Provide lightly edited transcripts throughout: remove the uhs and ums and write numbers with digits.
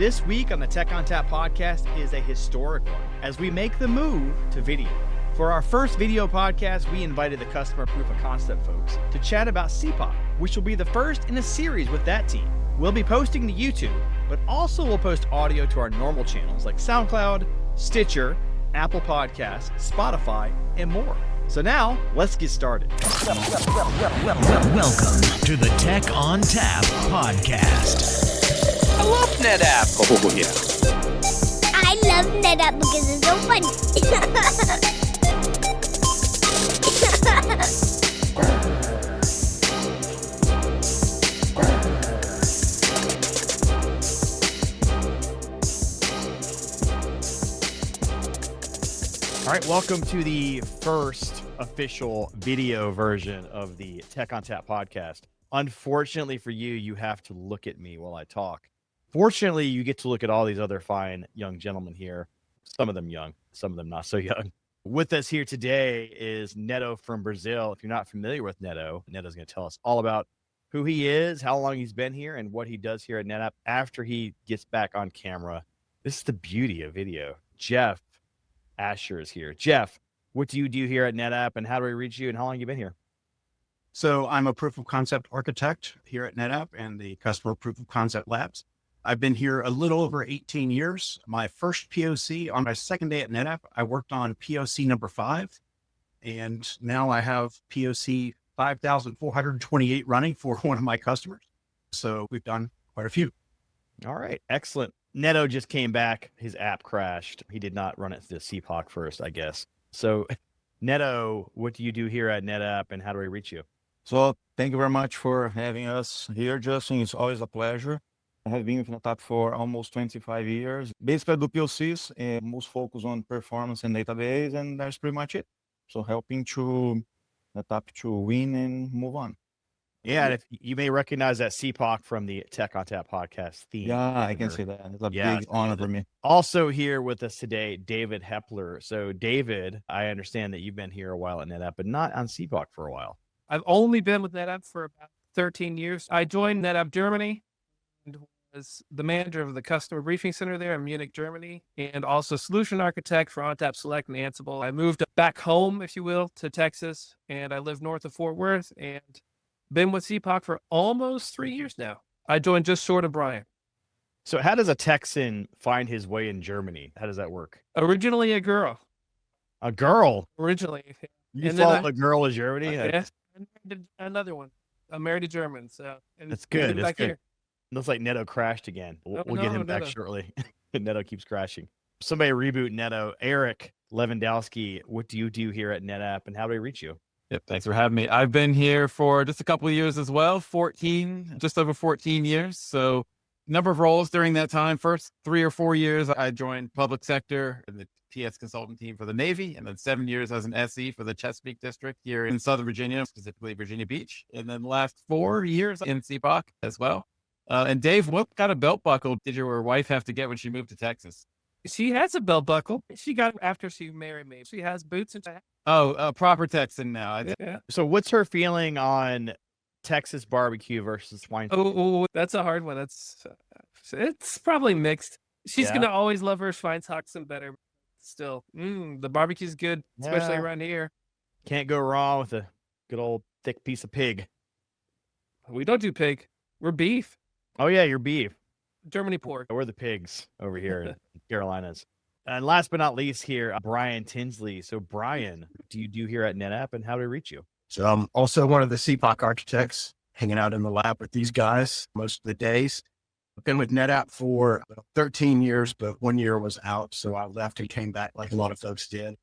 This week on the Tech ONTAP podcast is a historic one as we make the move to video. For our first video podcast, we invited the customer proof of concept folks to chat about CPOC, which will be the first in a series with that team. We'll be posting to YouTube, but also we'll post audio to our normal channels like SoundCloud, Stitcher, Apple Podcasts, Spotify, and more. So now, let's get started. Welcome to the Tech ONTAP podcast. I love NetApp. Oh, yeah. I love NetApp because it's so fun. All right, welcome to the first official video version of the Tech ONTAP podcast. Unfortunately for you, you have to look at me while I talk. Fortunately, you get to look at all these other fine young gentlemen here. Some of them young, some of them not so young. With us here today is Neto from Brazil. If you're not familiar with Neto, Neto's going to tell us all about who he is, how long he's been here, and what he does here at NetApp after he gets back on camera. This is the beauty of video. Jeff Asher is here. Jeff, what do you do here at NetApp, and how do we reach you, and how long have you been here? So I'm a proof of concept architect here at NetApp and the customer proof of concept labs. I've been here a little over 18 years. My first POC on my second day at NetApp, I worked on POC number 5. And now I have POC 5,428 running for one of my customers. So we've done quite a few. All right. Excellent. Neto just came back. His app crashed. He did not run it through CPOC first, I guess. So Neto, what do you do here at NetApp, and how do we reach you? So thank you very much for having us here, Justin. It's always a pleasure. I have been with NetApp for almost 25 years. Basically, I do POCs, and most focus on performance and database, and that's pretty much it. So helping to NetApp to win and move on. Yeah, and if you may recognize that CPOC from the Tech ONTAP podcast theme. Yeah, I can say that. It's a big honor for me. Also here with us today, David Hepler. So David, I understand that you've been here a while at NetApp, but not on CPOC for a while. I've only been with NetApp for about 13 years. I joined NetApp Germany and was the manager of the customer briefing center there in Munich, Germany, and also solution architect for ONTAP Select and Ansible. I moved back home, if you will, to Texas, and I live north of Fort Worth and been with CPOC for almost 3 years now. I joined just short of Brian. So how does a Texan find his way in Germany? How does that work? Originally a girl. A girl? Originally. You And thought then a girl in Germany? Yes, another one. I'm married a German, so. That's good. That's Back good. here. Looks like Neto crashed again. We'll Oh, get him no, back Neto. shortly. Neto keeps crashing. Somebody reboot Neto. Eric Lewandowski, what do you do here at NetApp, and how do we reach you? Yep, thanks for having me. I've been here for just a couple of years as well, just over 14 years. So number of roles during that time. First 3 or 4 years, I joined public sector and the TS consultant team for the Navy, and then 7 years as an SE for the Chesapeake District here in Southern Virginia, specifically Virginia Beach. And then last 4 years in CPOC as well. And Dave, what kind of belt buckle did your wife have to get when she moved to Texas? She has a belt buckle. She got it after she married me. She has boots and Proper Texan now. yeah. So what's her feeling on Texas barbecue versus swine? Oh, that's a hard one. It's probably mixed. She's Yeah. gonna always love her Schweinshaxen better. Still, the barbecue's good, especially Yeah. around here. Can't go wrong with a good old thick piece of pig. We don't do pig. We're beef. Oh yeah, you're beef. Germany pork. We're the pigs over here in Carolinas. And last but not least here, Brian Tinsley. So Brian, what do you do here at NetApp, and how do we reach you? So I'm also one of the CPOC architects hanging out in the lab with these guys most of the days. I've been with NetApp for 13 years, but 1 year was out. So I left and came back like a lot of folks did.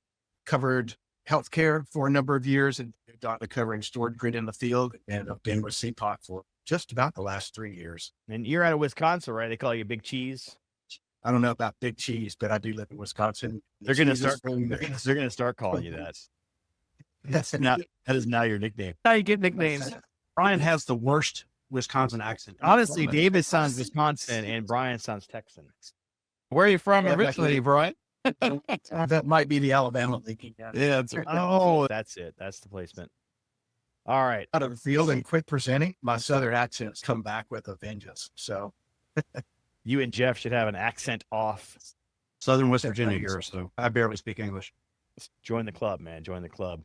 Covered healthcare for a number of years and got to covering stored grid in the field. And I've been with CPOC for just about the last 3 years. And you're out of Wisconsin, right? They call you Big Cheese. I don't know about Big Cheese, but I do live in Wisconsin. They're gonna Cheese is start. from They're there. gonna start calling you that. That's That is now your nickname. How you get nicknames? Brian has the worst Wisconsin accent. Honestly, David sounds Wisconsin and Brian sounds Texan. Where are you from Yeah, originally, Brian? That might be the Alabama League. Yeah, that's right. Oh, that's it. That's the placement. All right. Out of the field and quit presenting, my Southern accents come back with a vengeance. So You and Jeff should have an accent off. Southern West Virginia here, so I barely speak English. Join the club, man. Join the club.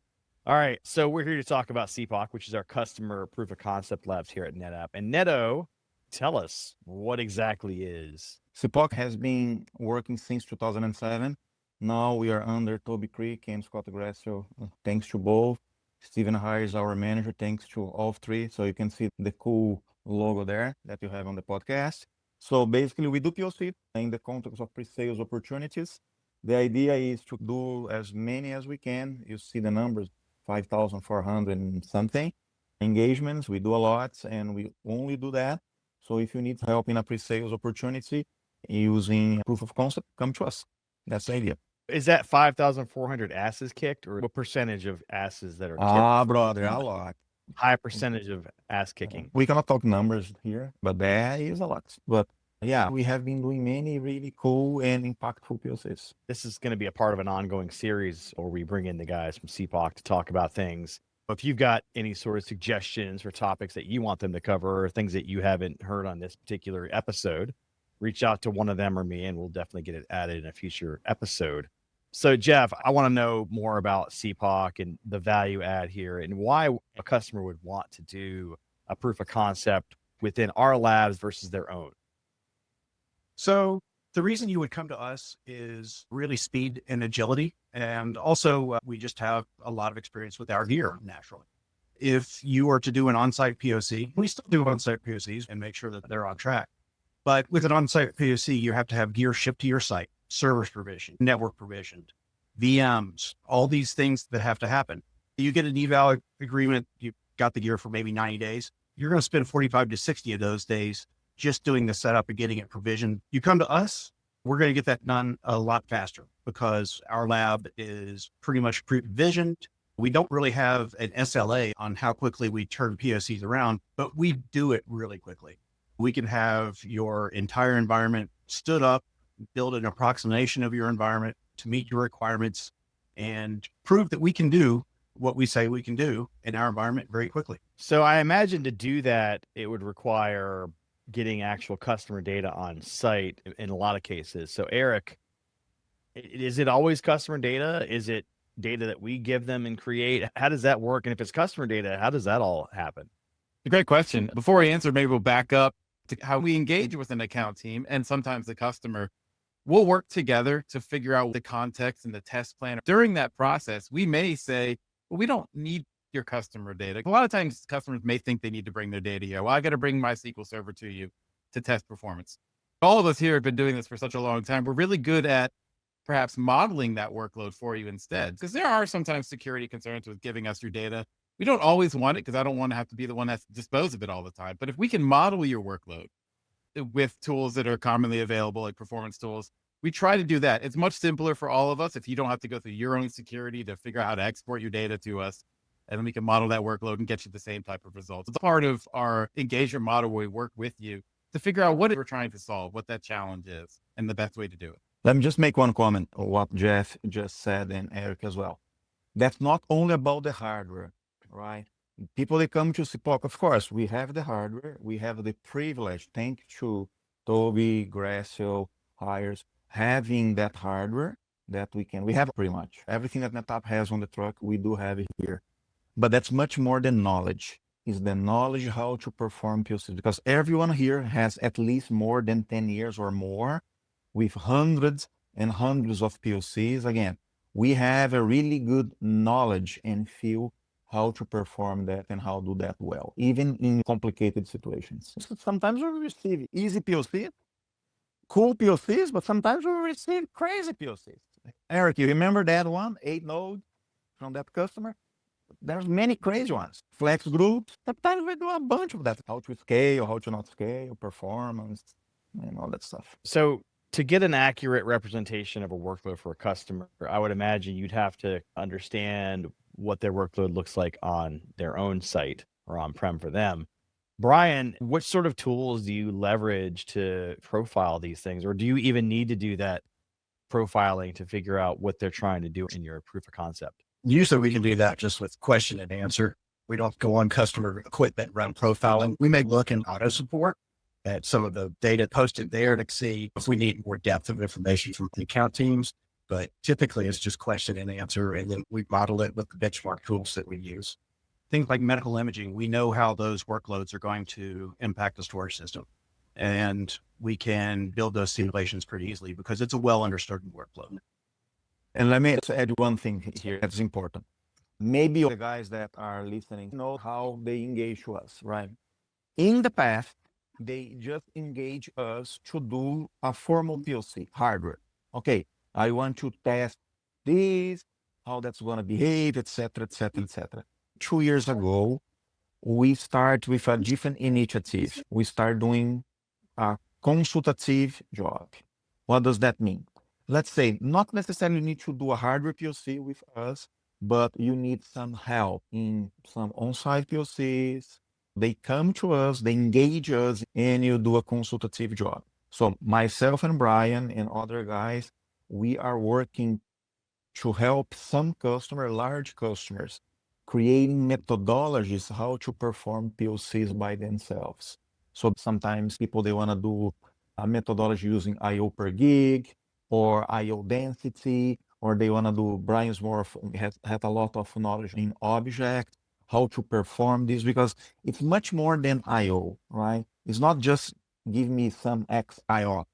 All right. So we're here to talk about CPOC, which is our customer proof of concept labs here at NetApp. And Neto, tell us what exactly is. CPOC has been working since 2007. Now we are under Toby Creek and Scott Grasso. Thanks to both. Stephen Hire is our manager. Thanks to all three. So you can see the cool logo there that you have on the podcast. So basically we do POC in the context of pre-sales opportunities. The idea is to do as many as we can. You see the numbers, 5,400 and something engagements. We do a lot and we only do that. So if you need help in a pre-sales opportunity using proof of concept, come to us. That's the idea. Is that 5,400 asses kicked, or what percentage of asses that are kicked? Brother, a lot. High percentage of ass kicking. We cannot talk numbers here, but there is a lot. But yeah, we have been doing many really cool and impactful POCs. This is going to be a part of an ongoing series where we bring in the guys from CPOC to talk about things. If you've got any sort of suggestions for topics that you want them to cover or things that you haven't heard on this particular episode, reach out to one of them or me, and we'll definitely get it added in a future episode. So, Jeff, I want to know more about CPOC and the value add here and why a customer would want to do a proof of concept within our labs versus their own. So the reason you would come to us is really speed and agility. And also we just have a lot of experience with our gear naturally. If you are to do an on-site POC, we still do on-site POCs and make sure that they're on track. But with an on-site POC, you have to have gear shipped to your site, servers provisioned, network provisioned, VMs, all these things that have to happen. You get an eval agreement, you got the gear for maybe 90 days. You're going to spend 45 to 60 of those days just doing the setup and getting it provisioned. You come to us, we're going to get that done a lot faster because our lab is pretty much provisioned. We don't really have an SLA on how quickly we turn POCs around, but we do it really quickly. We can have your entire environment stood up, build an approximation of your environment to meet your requirements, and prove that we can do what we say we can do in our environment very quickly. So I imagine to do that, it would require getting actual customer data on site in a lot of cases. So Eric, is it always customer data? Is it data that we give them and create? How does that work? And if it's customer data, how does that all happen? A great question. Before I answer, maybe we'll back up to how we engage with an account team and sometimes the customer. We'll work together to figure out the context and the test plan. During that process, we may say, well, we don't need your customer data. A lot of times customers may think they need to bring their data here. Well, I got to bring my SQL server to you to test performance. All of us here have been doing this for such a long time. We're really good at perhaps modeling that workload for you instead, because there are sometimes security concerns with giving us your data. We don't always want it because I don't want to have to be the one that's dispose of it all the time. But if we can model your workload with tools that are commonly available, like performance tools, we try to do that. It's much simpler for all of us if you don't have to go through your own security to figure out how to export your data to us. And then we can model that workload and get you the same type of results. It's part of our engagement model where we work with you to figure out what we're trying to solve, what that challenge is, and the best way to do it. Let me just make one comment on what Jeff just said and Eric as well. That's not only about the hardware, right? People that come to CPOC, of course, we have the hardware. We have the privilege, thanks to Toby, Gracio, Hires, having that hardware that we have pretty much everything that NetApp has on the truck. We do have it here. But that's much more than knowledge. It's the knowledge how to perform POCs, because everyone here has at least more than 10 years or more with hundreds and hundreds of POCs. Again, we have a really good knowledge and feel how to perform that and how to do that well, even in complicated situations. Sometimes we receive easy POCs, cool POCs, but sometimes we receive crazy POCs. Eric, you remember that one, 8 nodes from that customer? There's many crazy ones. Flex groups. Sometimes we do a bunch of that. How to scale, how to not scale, performance, and all that stuff. So to get an accurate representation of a workload for a customer, I would imagine you'd have to understand what their workload looks like on their own site or on-prem for them. Brian, what sort of tools do you leverage to profile these things? Or do you even need to do that profiling to figure out what they're trying to do in your proof of concept? Usually we can do that just with question and answer. We don't go on customer equipment, run profiling. We may look in auto support at some of the data posted there to see if we need more depth of information from the account teams. But typically it's just question and answer. And then we model it with the benchmark tools that we use. Things like medical imaging, we know how those workloads are going to impact the storage system. And we can build those simulations pretty easily because it's a well understood workload. And let me add one thing here that's important. Maybe the guys that are listening know how they engage us, right? In the past, they just engage us to do a formal POC hardware. Okay, I want to test this, how that's going to behave, etc., etc., etc. 2 years ago, we start with a different initiative. We start doing a consultative job. What does that mean? Let's say not necessarily need to do a hardware POC with us, but you need some help in some on-site POCs. They come to us, they engage us, and you do a consultative job. So myself and Brian and other guys, we are working to help some customer, large customers, creating methodologies how to perform POCs by themselves. So sometimes people, they want to do a methodology using IO per gig or IO density, or they want to do, Brian's more has a lot of knowledge in object, how to perform this, because it's much more than IO, right? It's not just give me some X IOP.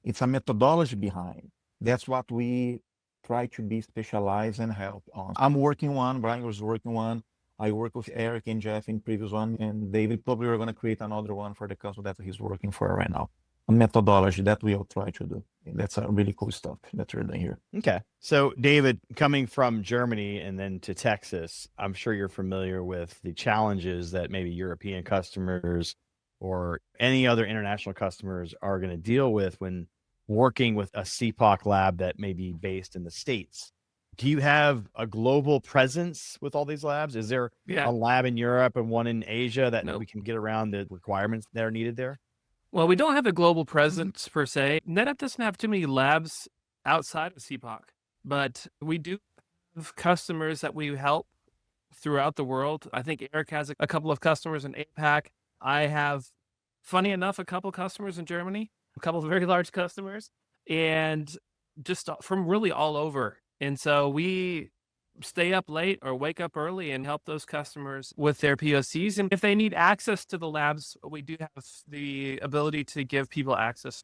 It's a methodology behind. That's what we try to be specialized and help on. I'm working one, Brian was working one. I work with Eric and Jeff in previous one, and David probably are going to create another one for the customer that he's working for right now. A methodology that we'll try to do. And that's a really cool stuff that we're doing here. Okay. So David, coming from Germany and then to Texas, I'm sure you're familiar with the challenges that maybe European customers or any other international customers are going to deal with when working with a CPOC lab that may be based in the States. Do you have a global presence with all these labs? Is there a lab in Europe and one in Asia that we can get around the requirements that are needed there? Well, we don't have a global presence per se. NetApp doesn't have too many labs outside of CPOC, but we do have customers that we help throughout the world. I think Eric has a couple of customers in APAC. I have, funny enough, a couple customers in Germany, a couple of very large customers, and just from really all over. And so we stay up late or wake up early and help those customers with their POCs. And if they need access to the labs, we do have the ability to give people access.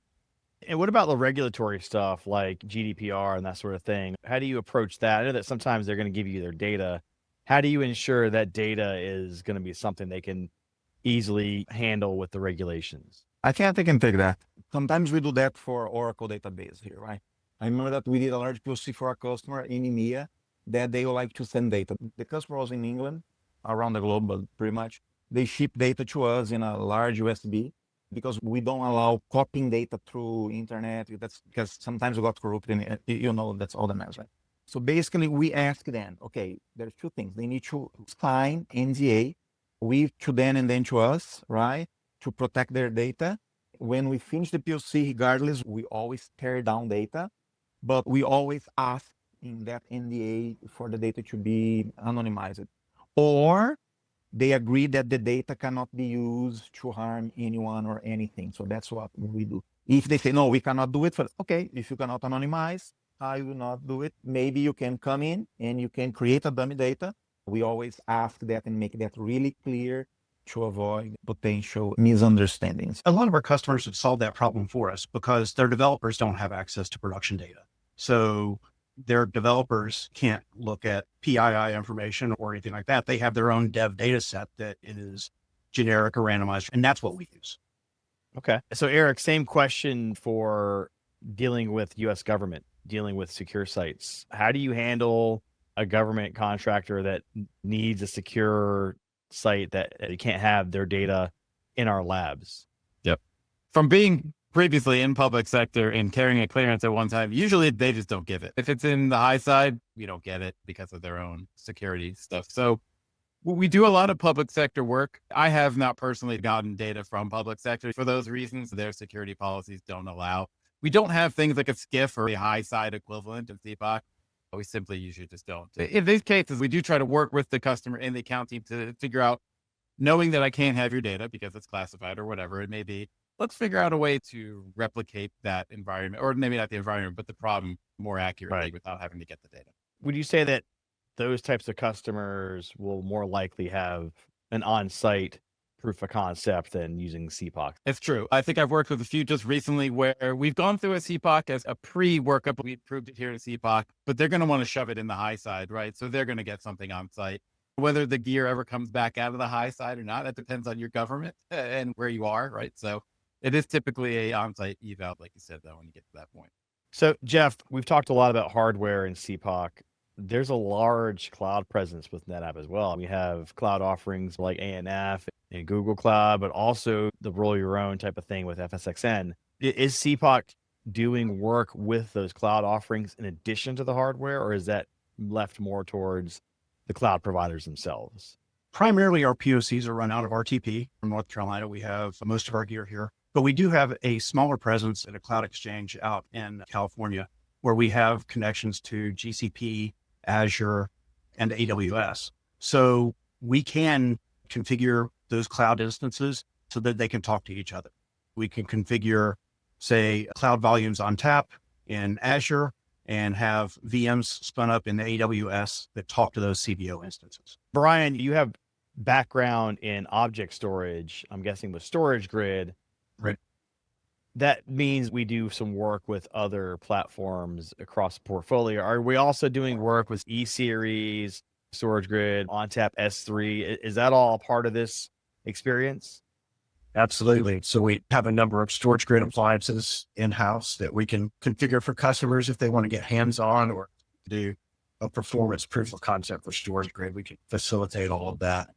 And what about the regulatory stuff like GDPR and that sort of thing? How do you approach that? I know that sometimes they're going to give you their data. How do you ensure that data is going to be something they can easily handle with the regulations? I think I can take that. Sometimes we do that for Oracle database here, right? I remember that we did a large POC for a customer in EMEA that they would like to send data. The customer was in England, around the globe, but pretty much they ship data to us in a large USB because we don't allow copying data through internet. That's because sometimes we got corrupted and that's all the mess, right? So basically we ask them, okay, there's two things. They need to sign NDA, we to them and then to us, right? To protect their data. When we finish the POC, regardless, we always tear down data, but we always ask in that NDA for the data to be anonymized. Or they agree that the data cannot be used to harm anyone or anything. So that's what we do. If they say, no, we cannot do it, okay, if you cannot anonymize, I will not do it. Maybe you can come in and you can create a dummy data. We always ask that and make that really clear to avoid potential misunderstandings. A lot of our customers have solved that problem for us because their developers don't have access to production data. So their developers can't look at PII information or anything like that. They have their own dev data set that is generic or randomized, and that's what we use. Okay. So Eric, same question for dealing with US government, dealing with secure sites. How do you handle a government contractor that needs a secure site that you can't have their data in our labs? Yep. From being previously in public sector and carrying a clearance at one time, usually they just don't give it. If it's in the high side, we don't get it because of their own security stuff. So we do a lot of public sector work. I have not personally gotten data from public sector for those reasons. Their security policies don't allow. We don't have things like a SCIF or a high side equivalent of CPOC. We simply usually just don't. In these cases, we do try to work with the customer and the account team to figure out, knowing that I can't have your data because it's classified or whatever it may be, let's figure out a way to replicate that environment, or maybe not the environment, but the problem more accurately Right. without having to get the data. Would you say that those types of customers will more likely have an on-site proof of concept than using CPOC? It's true. I think I've worked with a few just recently where we've gone through a CPOC as a pre-workup. We proved it here in CPOC, but they're going to want to shove it in the high side, right? So they're going to get something on site. Whether the gear ever comes back out of the high side or not, that depends on your government and where you are, right? So it is typically a on-site eval, like you said, though, when you get to that point. So, Jeff, we've talked a lot about hardware and CPOC. There's a large cloud presence with NetApp as well. We have cloud offerings like ANF and Google Cloud, but also the roll your own type of thing with FSXN. Is CPOC doing work with those cloud offerings in addition to the hardware, or is that left more towards the cloud providers themselves? Primarily, our POCs are run out of RTP from North Carolina. We have most of our gear here, but we do have a smaller presence at a cloud exchange out in California where we have connections to GCP, Azure, and AWS. So we can configure those cloud instances so that they can talk to each other. We can configure, say, cloud volumes on tap in Azure and have VMs spun up in the AWS that talk to those CVO instances. Brian, you have background in object storage, I'm guessing with StorageGrid. Right. That means we do some work with other platforms across the portfolio. Are we also doing work with E-Series, StorageGrid, ONTAP S3? Is that all part of this experience? Absolutely. So we have a number of StorageGrid appliances in-house that we can configure for customers if they want to get hands-on or do a performance proof of concept for StorageGrid. We can facilitate all of that.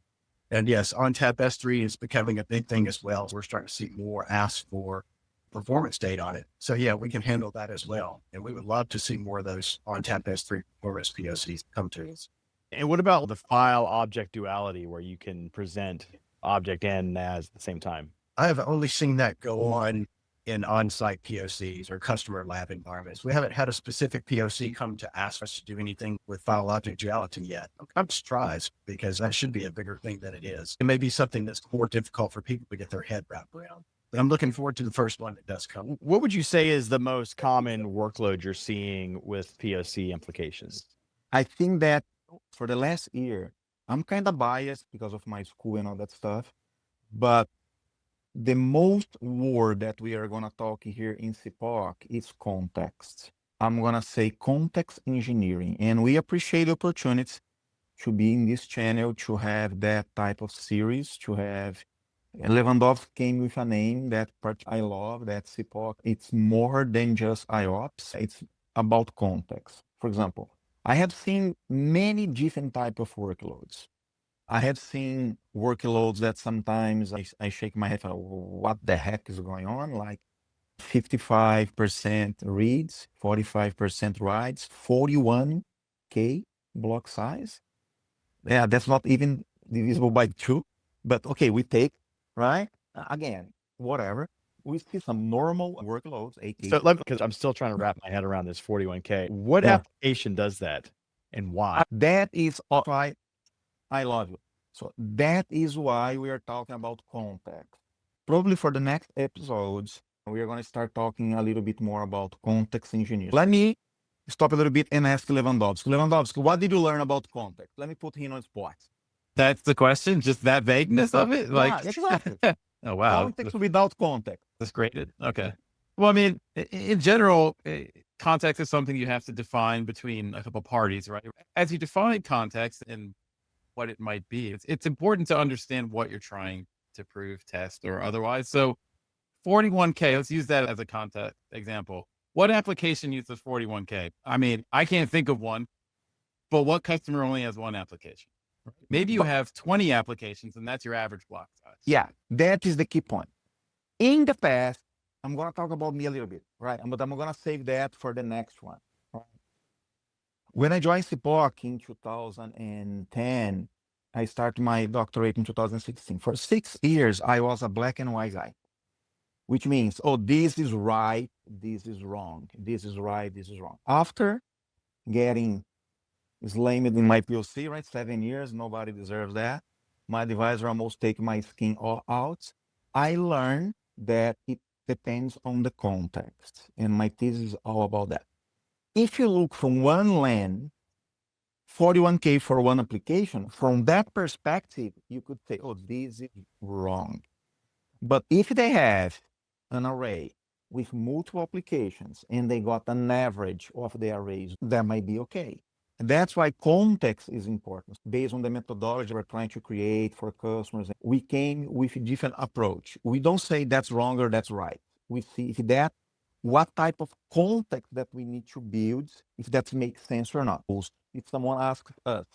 And yes, ONTAP S3 is becoming a big thing as well. We're starting to see more ask for performance data on it. So yeah, we can handle that as well. And we would love to see more of those ONTAP S3 performance POCs come to us. And what about the file object duality where you can present object and NAS at the same time? I have only seen that go on in on-site POCs or customer lab environments. We haven't had a specific POC come to ask us to do anything with file object duality yet. I'm surprised because that should be a bigger thing than it is. It may be something that's more difficult for people to get their head wrapped around. But I'm looking forward to the first one that does come. What would you say is the most common workload you're seeing with POC implications? I think that for the last year, I'm kind of biased because of my school and all that stuff, but the most word that we are going to talk here in CPOC is context. I'm going to say context engineering, and we appreciate the opportunity to be in this channel, to have that type of series, to have Lewandowski came with a name that part I love, that CPOC. It's more than just IOPS. It's about context. For example, I have seen many different type of workloads. I have seen workloads that sometimes I shake my head, what the heck is going on? Like 55% reads, 45% writes, 41K block size. Yeah, that's not even divisible by 2, but okay, we take, right? Again, whatever. We see some normal workloads, 8K. So because I'm still trying to wrap my head around this 41K. What Yeah. application does that and why? That is why I love you. So that is why we are talking about context. Probably for the next episodes, we are going to start talking a little bit more about context engineering. Let me stop a little bit and ask Lewandowski. Lewandowski, what did you learn about context? Let me put him on spot. That's the question? Just that vagueness of it? Like, Yeah, exactly. oh, wow. Context without context. That's great. Okay. Well, I mean, in general, context is something you have to define between a couple parties, right? As you define context and what it might be, it's important to understand what you're trying to prove, test, or otherwise. So 41K, let's use that as a context example. What application uses 41K? I mean, I can't think of one, but what customer only has one application? Maybe you have 20 applications and that's your average block size. Yeah, that is the key point. In the past, I'm going to talk about me a little bit, right? But I'm going to save that for the next one. Right? When I joined CPOC in 2010, I started my doctorate in 2016. For 6 years, I was a black and white guy, which means, oh, this is right, this is wrong, this is right, this is wrong. After getting slammed in my POC, right? 7 years, nobody deserves that. My advisor almost take my skin all out. I learned that it depends on the context. And my thesis is all about that. If you look from one LAN, 41K for one application, from that perspective, you could say, oh, this is wrong. But if they have an array with multiple applications and they got an average of the arrays, that might be okay. And that's why context is important. Based on the methodology we're trying to create for customers, we came with a different approach. We don't say that's wrong or that's right. We see if that, what type of context that we need to build, if that makes sense or not. If someone asks us,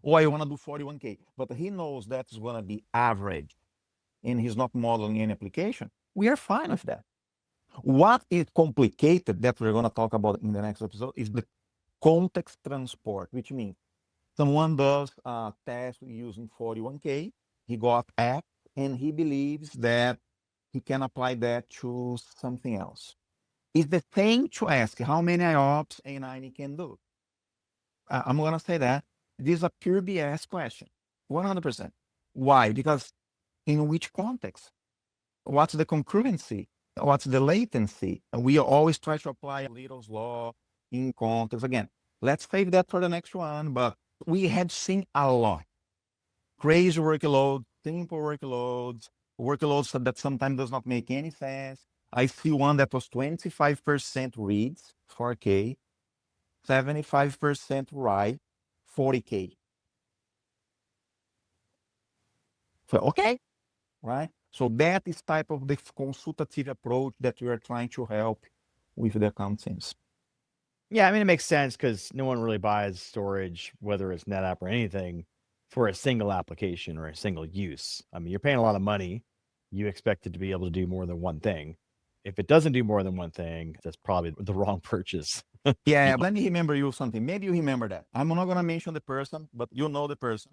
oh, I want to do 41K, but he knows that's going to be average and he's not modeling any application, we are fine with that. What is complicated that we're going to talk about in the next episode is the context transport, which means someone does a test using 41K, he got app, and he believes that he can apply that to something else. It's the same to ask how many IOPS A90 can do. I'm going to say that this is a pure BS question, 100%. Why? Because in which context? What's the concurrency? What's the latency? We always try to apply Little's law in context. Again, let's save that for the next one, but we had seen a lot. Crazy workloads, simple workloads, workloads that sometimes does not make any sense. I see one that was 25% reads, 4K, 75% write, 40K. So, okay, right? So that is type of the consultative approach that we are trying to help with the account teams. Yeah, I mean, it makes sense because no one really buys storage, whether it's NetApp or anything, for a single application or a single use. I mean, you're paying a lot of money. You expect it to be able to do more than one thing. If it doesn't do more than one thing, that's probably the wrong purchase. Yeah, let me remember you something. Maybe you remember that. I'm not going to mention the person, but you know the person.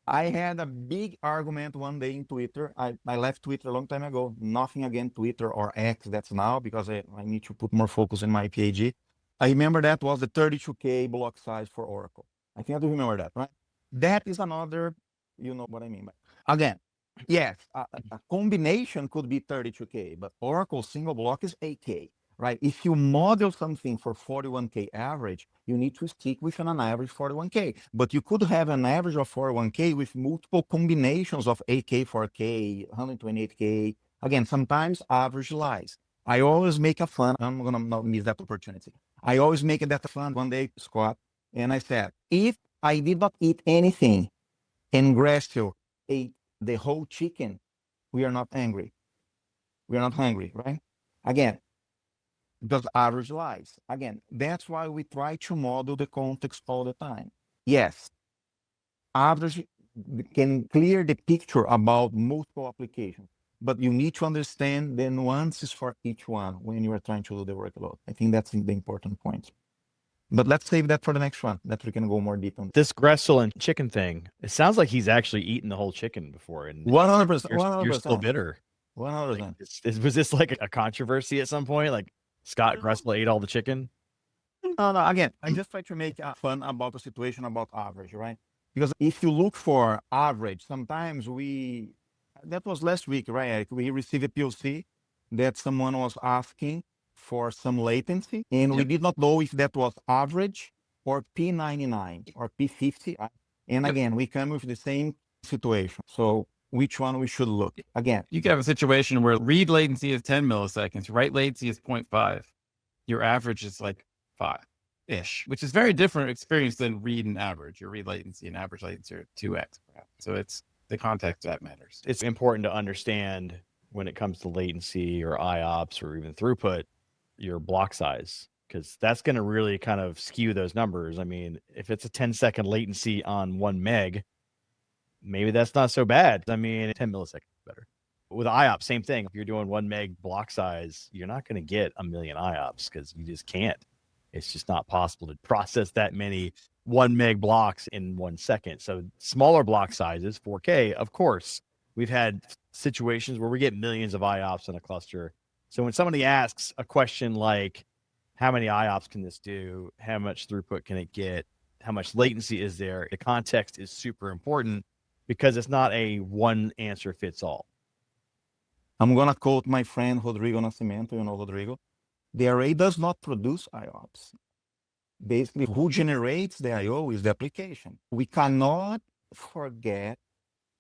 I had a big argument one day in Twitter. I left Twitter a long time ago. Nothing against Twitter or X, that's now, because I need to put more focus in my PhD. I remember that was the 32K block size for Oracle. I think I do remember that, right? That is another, you know what I mean. Again, yes, a combination could be 32K, but Oracle single block is 8K, right? If you model something for 41K average, you need to stick with an average 41K. But you could have an average of 41K with multiple combinations of 8K, 4K, 128K. Again, sometimes average lies. I always make a fun. I'm going to not miss that opportunity. I always make that fun one day, Scott, and I said, if I did not eat anything and Gracio ate the whole chicken, we are not angry. We are not hungry, right? Again, because average lies. Again, that's why we try to model the context all the time. Yes, average can clear the picture about multiple applications, but you need to understand the nuances for each one when you are trying to do the workload. I think that's the important point. But let's save that for the next one, that we can go more deep on. This Gressel and chicken thing, it sounds like he's actually eaten the whole chicken before. And 100%. You're still bitter. 100%. Was this like a controversy at some point? Like Scott Gressel ate all the chicken? No. Again, I just try to make fun about the situation about average, right? Because if you look for average, sometimes that was last week, right, Eric? We received a POC that someone was asking for some latency, and we did not know if that was average or P99 or P50. And again, we come with the same situation. So which one we should look? Again, You could have a situation where read latency is 10 milliseconds, write latency is 0.5. Your average is like 5-ish, which is very different experience than read and average. Your read latency and average latency are 2x. Perhaps. So it's the context that matters. It's important to understand when it comes to latency or IOPS or even throughput, your block size, because that's going to really kind of skew those numbers. I mean, if it's a 10-second latency on 1 meg, maybe that's not so bad. I mean, 10 milliseconds is better. With IOPS, same thing. If you're doing 1 meg block size, you're not going to get a million IOPS because you just can't. It's just not possible to process that many 1 meg blocks in 1 second. So smaller block sizes, 4K, of course. We've had situations where we get millions of IOPS in a cluster. So when somebody asks a question like, how many IOPS can this do? How much throughput can it get? How much latency is there? The context is super important because it's not a one answer fits all. I'm going to quote my friend Rodrigo Nascimento. You know Rodrigo. The array does not produce IOPS. Basically, who generates the IO is the application. We cannot forget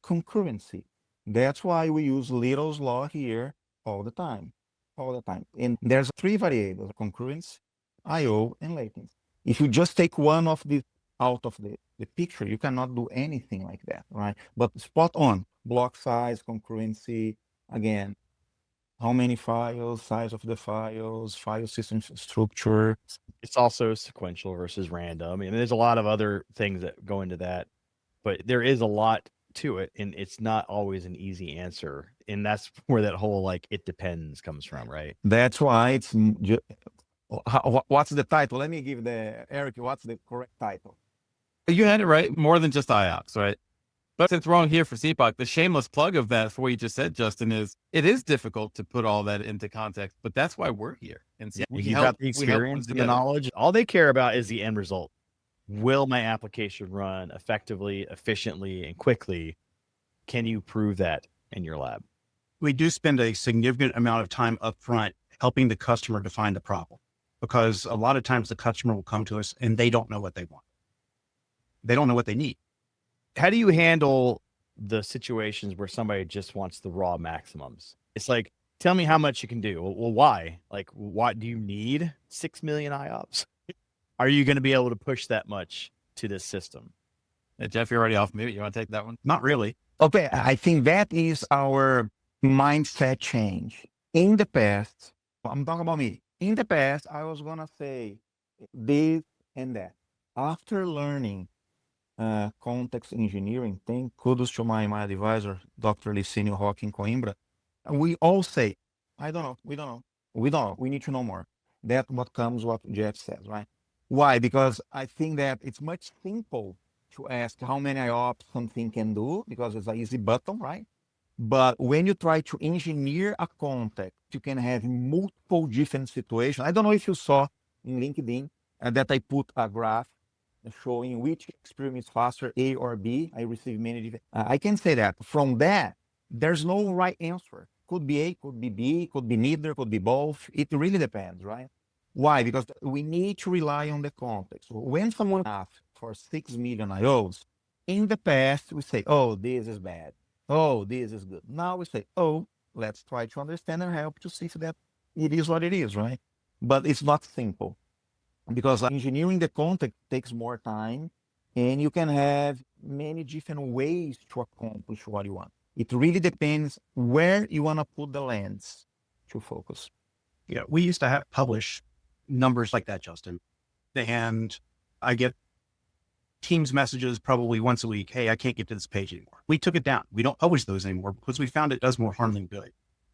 concurrency. That's why we use Little's law here all the time. And there's 3 variables: concurrency, IO, and latency. If you just take one of the out of the picture, you cannot do anything like that, right? But spot on, block size, concurrency, again, how many files, size of the files, file system structure. It's also sequential versus random. And there's a lot of other things that go into that, but there is a lot to it, and it's not always an easy answer. And that's where that whole like it depends comes from, right? That's why it's what's the title? Let me give Eric, what's the correct title? You had it right. More than just IOPS, right? But since we're on here for CPOC, the shameless plug of that for what you just said, Justin, is it is difficult to put all that into context, but that's why we're here. And so You've got the experience and the knowledge. All they care about is the end result. Will my application run effectively, efficiently, and quickly? Can you prove that in your lab? We do spend a significant amount of time up front helping the customer define the problem, because a lot of times the customer will come to us and they don't know what they want. They don't know what they need. How do you handle the situations where somebody just wants the raw maximums? It's like, tell me how much you can do. Well, why? Like, what do you need? 6 million IOPS? Are you going to be able to push that much to this system? Jeff, you're already off mute. You want to take that one? Not really. Okay, I think that is our mindset change. In the past, I'm talking about me. In the past, I was going to say this and that. After learning context engineering thing, kudos to my advisor, Dr. Licinio Roque in Coimbra. We all say, we don't know. We need to know more. That's what Jeff says, right? Why? Because I think that it's much simple to ask how many IOPS something can do, because it's an easy button, right? But when you try to engineer a context, you can have multiple different situations. I don't know if you saw in LinkedIn that I put a graph showing which experiment is faster, A or B. I received many different. I can say that from that, there's no right answer. Could be A, could be B, could be neither, could be both. It really depends, right? Why? Because we need to rely on the context. When someone asks for 6 million IOs, in the past, we say, oh, this is bad. Oh, this is good. Now we say, oh, let's try to understand and help to see if that it is what it is, right? But it's not simple, because engineering the context takes more time, and you can have many different ways to accomplish what you want. It really depends where you want to put the lens to focus. Yeah, we used to publish numbers like that, Justin. And I get Teams messages probably once a week. Hey, I can't get to this page anymore. We took it down. We don't publish those anymore because we found it does more harm than good,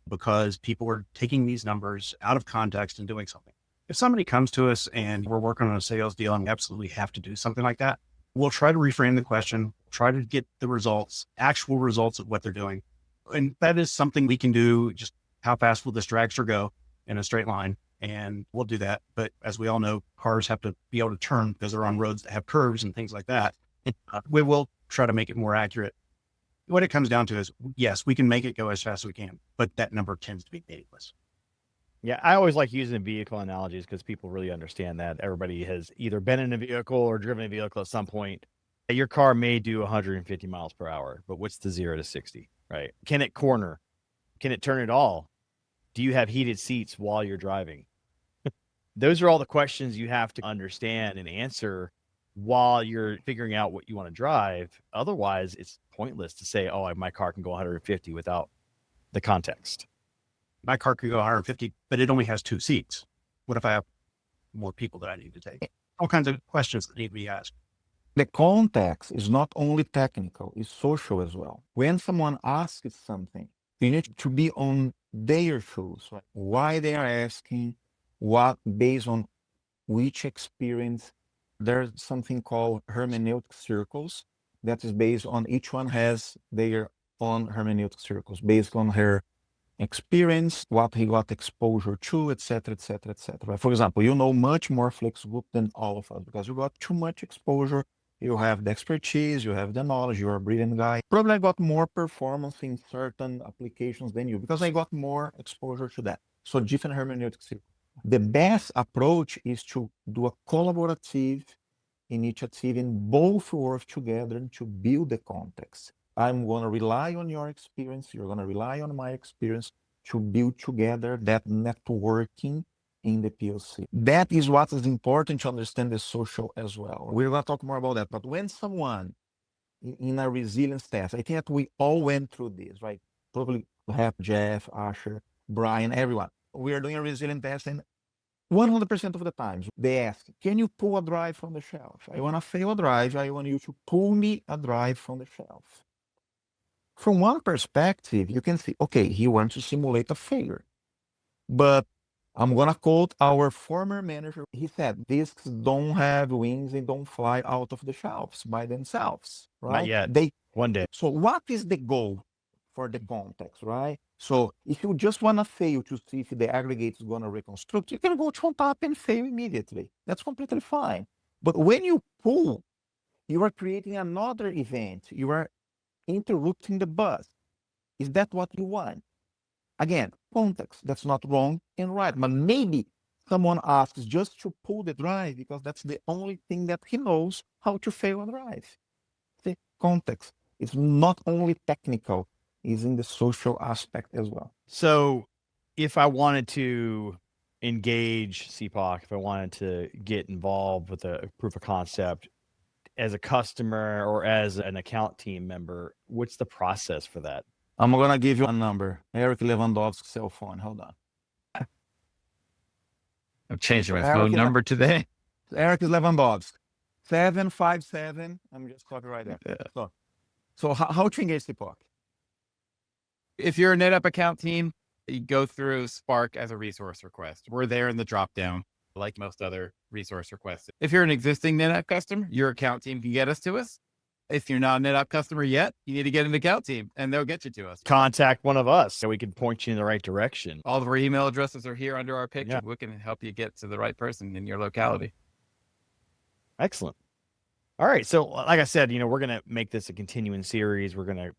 because people are taking these numbers out of context and doing something. If somebody comes to us and we're working on a sales deal and we absolutely have to do something like that, we'll try to reframe the question, try to get the results, actual results of what they're doing. And that is something we can do. Just how fast will this dragster go in a straight line? And we'll do that. But as we all know, cars have to be able to turn because they're on roads that have curves and things like that. We will try to make it more accurate. What it comes down to is, yes, we can make it go as fast as we can, but that number tends to be meaningless. Yeah, I always like using vehicle analogies because people really understand that. Everybody has either been in a vehicle or driven a vehicle at some point. Your car may do 150 miles per hour, but what's the 0 to 60, right? Can it corner? Can it turn at all? Do you have heated seats while you're driving? Those are all the questions you have to understand and answer while you're figuring out what you want to drive. Otherwise, it's pointless to say, oh, my car can go 150 without the context. My car could go 150, but it only has 2 seats. What if I have more people that I need to take? All kinds of questions that need to be asked. The context is not only technical, it's social as well. When someone asks something, you need to be on their shoes, right? Why they are asking, what, based on which experience. There's something called hermeneutic circles that is based on each one has their own hermeneutic circles based on her experience, what he got exposure to, etc., etc., etc. For example, you know much more flexible than all of us because you got too much exposure You have the expertise, you have the knowledge, you're a brilliant guy. Probably I got more performance in certain applications than you because I got more exposure to that. So different hermeneutics. The best approach is to do a collaborative initiative and both work together to build the context. I'm going to rely on your experience. You're going to rely on my experience to build together that networking in the POC. That is what is important to understand the social as well. We're going to talk more about that. But when someone in a resilience test, I think that we all went through this, right? Probably have Jeff, Asher, Brian, everyone. We are doing a resilience test, and 100% of the times they ask, can you pull a drive from the shelf? I want to fail a drive. I want you to pull me a drive from the shelf. From one perspective, you can see, okay, he wants to simulate a failure. But I'm going to quote our former manager. He said, disks don't have wings. They don't fly out of the shelves by themselves, right? Not yet. One day. So what is the goal for the context, right? So if you just want to fail to see if the aggregate is going to reconstruct, you can go to ONTAP and fail immediately. That's completely fine. But when you pull, you are creating another event. You are interrupting the bus. Is that what you want? Again, context, that's not wrong and right. But maybe someone asks just to pull the drive because that's the only thing that he knows how to fail a drive. The context is not only technical, it's in the social aspect as well. So if I wanted to engage CPOC, if I wanted to get involved with a proof of concept as a customer or as an account team member, what's the process for that? I'm going to give you a number. Eric Lewandowski's cell phone. Hold on. I'm changing my phone number today. Eric Lewandowski. 757. I'm just talking right there. Yeah. So how to engage CPOC? If you're a NetApp account team, you go through Spark as a resource request. We're there in the dropdown, like most other resource requests. If you're an existing NetApp customer, your account team can get us to us. If you're not a NetApp customer yet, you need to get an account team and they'll get you to us. Contact one of us so we can point you in the right direction. All of our email addresses are here under our picture. Yeah. We can help you get to the right person in your locality. Excellent. All right. So like I said, we're going to make this a continuing series. We're going to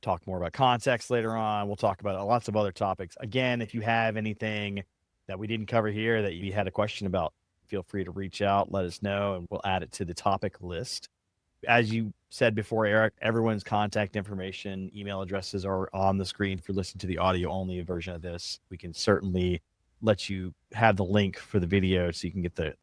talk more about context later on. We'll talk about lots of other topics. Again, if you have anything that we didn't cover here that you had a question about, feel free to reach out, let us know, and we'll add it to the topic list. As you said before, Eric, everyone's contact information, email addresses are on the screen. If you're listening to the audio only version of this, we can certainly let you have the link for the video so you can get the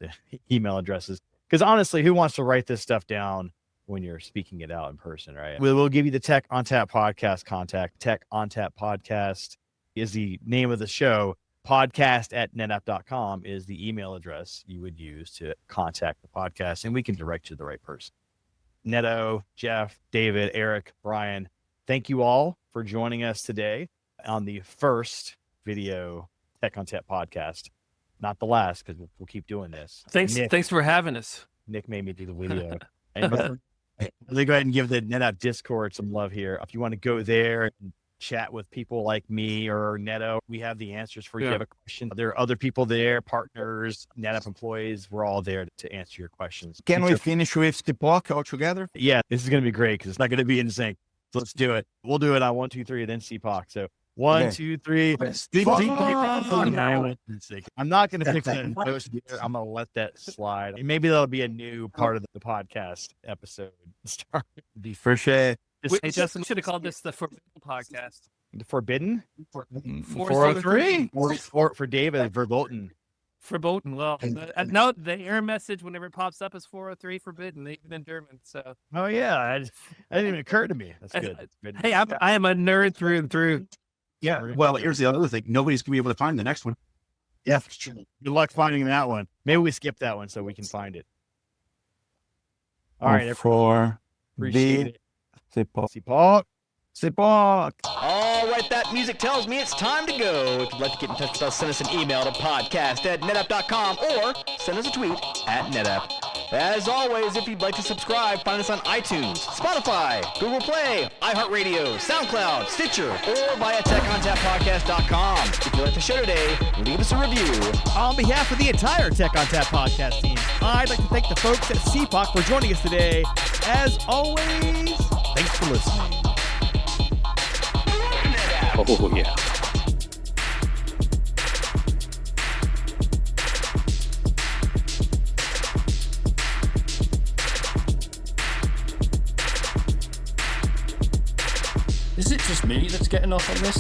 email addresses. Because honestly, who wants to write this stuff down when you're speaking it out in person, right? We'll give you the Tech ONTAP podcast contact. Tech ONTAP podcast is the name of the show. Podcast@netapp.com is the email address you would use to contact the podcast, and we can direct you to the right person. Neto, Jeff, David, Eric, Brian, thank you all for joining us today on the first video Tech ONTAP podcast. Not the last, because we'll keep doing this. Thanks for having us. Nick made me do the video. And let me go ahead and give the NetApp Discord some love here. If you want to go there and chat with people like me or Neto, we have the answers for you. If you have a question, there are other people there, partners, NetApp employees. We're all there to answer your questions. Can we finish with CPOC all together? Yeah, this is going to be great because it's not going to be in sync. So let's do it. We'll do it on 1, 2, 3, then CPOC. So 1, 2, 3. I'm not going to fix it. I'm going to let that slide. And maybe that'll be a new part of the podcast episode. Start. For sure. Hey, Justin, should have called this the Forbidden Podcast. The Forbidden? 403. For David, verboten. Verboten. Well, no, the error message whenever it pops up is 403 forbidden, even in German. So. Oh yeah, that didn't even occur to me. That's good. Hey, I am a nerd through and through. Yeah. Well, here's the other thing: nobody's gonna be able to find the next one. Yeah, for sure. Good luck finding that one. Maybe we skip that one so we can find it. All right. For appreciate it. CPOC. CPOC. All right, that music tells me it's time to go. If you'd like to get in touch with us, send us an email to podcast@netapp.com or send us a tweet @netapp. As always, if you'd like to subscribe, find us on iTunes, Spotify, Google Play, iHeartRadio, SoundCloud, Stitcher, or via TechOntapPodcast.com. If you like the show today, leave us a review. On behalf of the entire Tech ONTAP podcast team, I'd like to thank the folks at CPOC for joining us today. As always, thanks for listening. Oh, yeah. Is it just me that's getting off on this?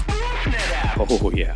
Oh, yeah.